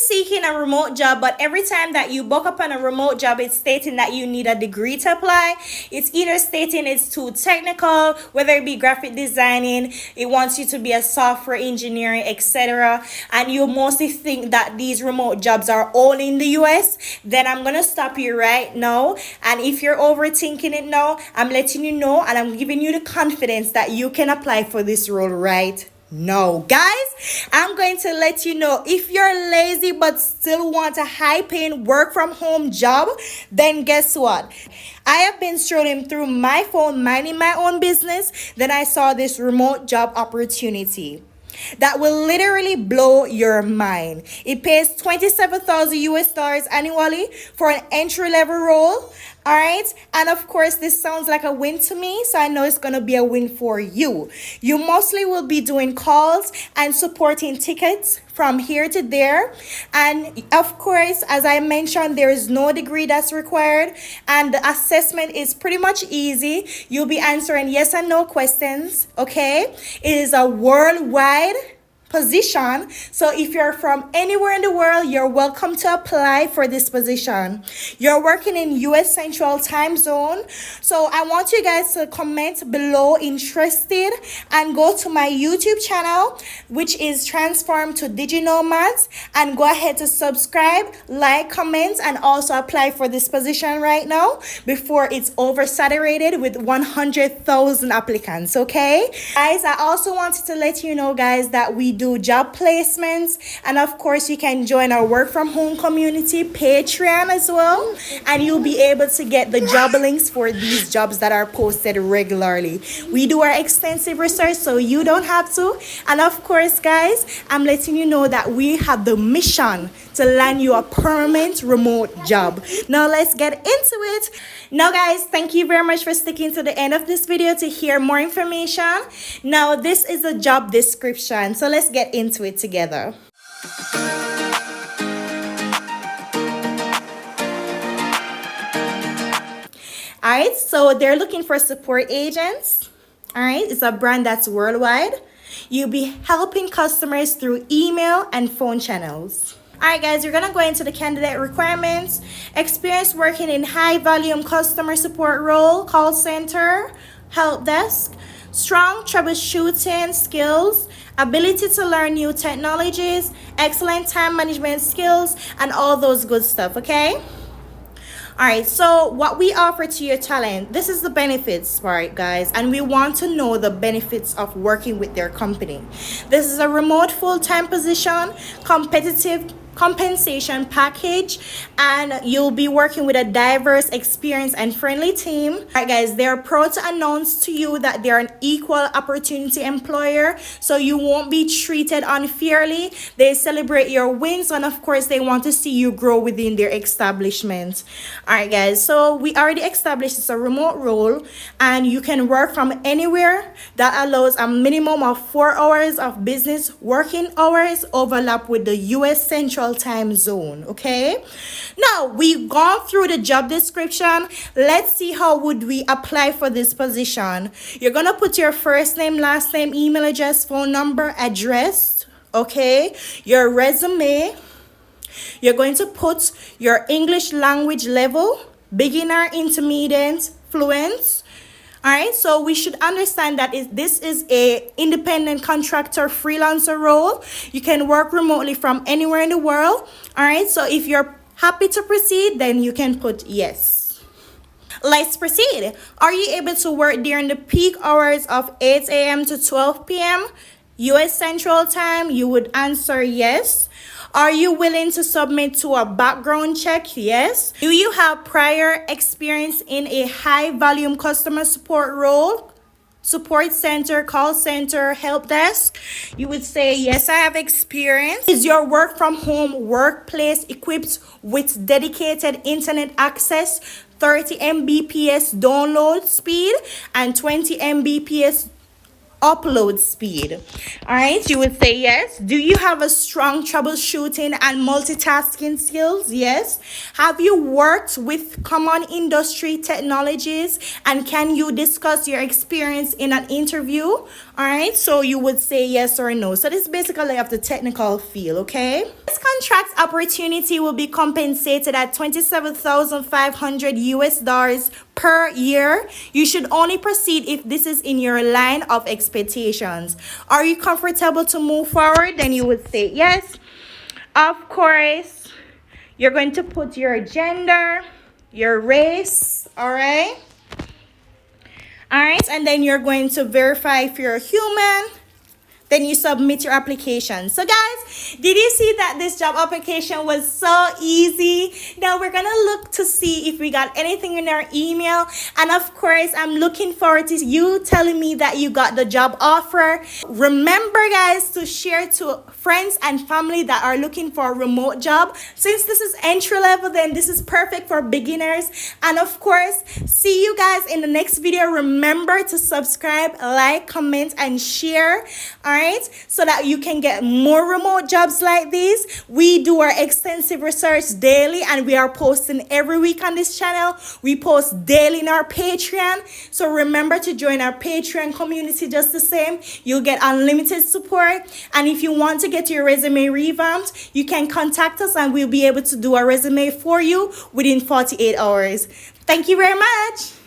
seeking a remote job, but every time that you book up on a remote job, it's stating that you need a degree to apply. It's either stating it's too technical, whether it be graphic designing, it wants you to be a software engineering, etc. And you mostly think that these remote jobs are all in the US, then I'm gonna stop you right now. And if you're overthinking it now, I'm letting you know and I'm giving you the confidence that you can apply for this role right no, guys, I'm going to let you know, if you're lazy but still want a high-paying work from home job, then guess what? I have been strolling through my phone minding my own business. Then I saw this remote job opportunity that will literally blow your mind. It pays 27,000 US dollars annually for an entry-level role. All right, and of course this sounds like a win to me, so I know it's gonna be a win for you. You mostly will be doing calls and supporting tickets from here to there, and of course, as I mentioned, there is no degree that's required, and the assessment is pretty much easy. You'll be answering yes and no questions. Okay, it is a worldwide position, so if you're from anywhere in the world, you're welcome to apply for this position. You're working in US Central Time Zone, so I want you guys to comment below interested and go to my YouTube channel, which is transformed to Digi-Nomads, and go ahead to subscribe, like, comment, and also apply for this position right now before it's oversaturated with 100,000 applicants. Okay, guys, I also wanted to let you know, guys, that we do job placements, and of course you can join our work from home community Patreon as well, and you'll be able to get the job links for these jobs that are posted regularly. We do our extensive research so you don't have to, and of course, guys, I'm letting you know that we have the mission to land you a permanent remote job. Now let's get into it. Now guys, thank you very much for sticking to the end of this video to hear more information. Now this is a job description, so let's get into it together. All right, so they're looking for support agents. All right, it's a brand that's worldwide. You'll be helping customers through email and phone channels. All right, guys, you're gonna go into the candidate requirements. Experience working in high volume customer support role, call center, help desk, strong troubleshooting skills, ability to learn new technologies, excellent time management skills, and all those good stuff. Okay, all right, so what we offer to your talent, this is the benefits part, guys, and we want to know the benefits of working with their company. This is a remote full-time position, competitive compensation package, and you'll be working with a diverse, experienced, and friendly team. All right, guys, they're proud to announce to you that they're an equal opportunity employer, so you won't be treated unfairly. They celebrate your wins, and of course they want to see you grow within their establishment. All right, guys, so we already established it's a remote role, and you can work from anywhere. That allows a minimum of 4 hours of business working hours overlap with the US Central Time Zone. Okay, now we've gone through the job description. Let's see how would we apply for this position. You're gonna put your first name, last name, email address, phone number, address, okay, your resume. You're going to put your English language level, beginner, intermediate, fluent. All right, so we should understand that this is a independent contractor freelancer role. You can work remotely from anywhere in the world. All right, so if you're happy to proceed, then you can put yes. Let's proceed. Are you able to work during the peak hours of 8 a.m. to 12 p.m. US Central Time? You would answer yes. Are you willing to submit to a background check? Yes. Do you have prior experience in a high volume customer support role? Support center, call center, help desk? You would say yes, I have experience. Is your work from home workplace equipped with dedicated internet access, 30 Mbps download speed, and 20 Mbps upload speed. All right, you would say yes. Do you have a strong troubleshooting and multitasking skills? Yes. Have you worked with common industry technologies, and can you discuss your experience in an interview? All right, so you would say yes or no. So this is basically of the technical field. Okay, this contract opportunity will be compensated at 27,500 US dollars per year. You should only proceed if this is in your line of expectations. Are you comfortable to move forward? Then you would say yes. Of course, you're going to put your gender, your race, all right? All right, and then you're going to verify if you're a human. Then you submit your application. So guys, did you see that this job application was so easy? Now we're gonna look to see if we got anything in our email. And of course, I'm looking forward to you telling me that you got the job offer. Remember guys, to share to friends and family that are looking for a remote job. Since this is entry level, then this is perfect for beginners. And of course, see you guys in the next video. Remember to subscribe, like, comment, and share. All right, so that you can get more remote jobs like these. We do our extensive research daily, and we are posting every week on this channel. We post daily in our Patreon, so remember to join our Patreon community just the same. You'll get unlimited support, and if you want to get your resume revamped, you can contact us and we'll be able to do a resume for you within 48 hours. Thank you very much.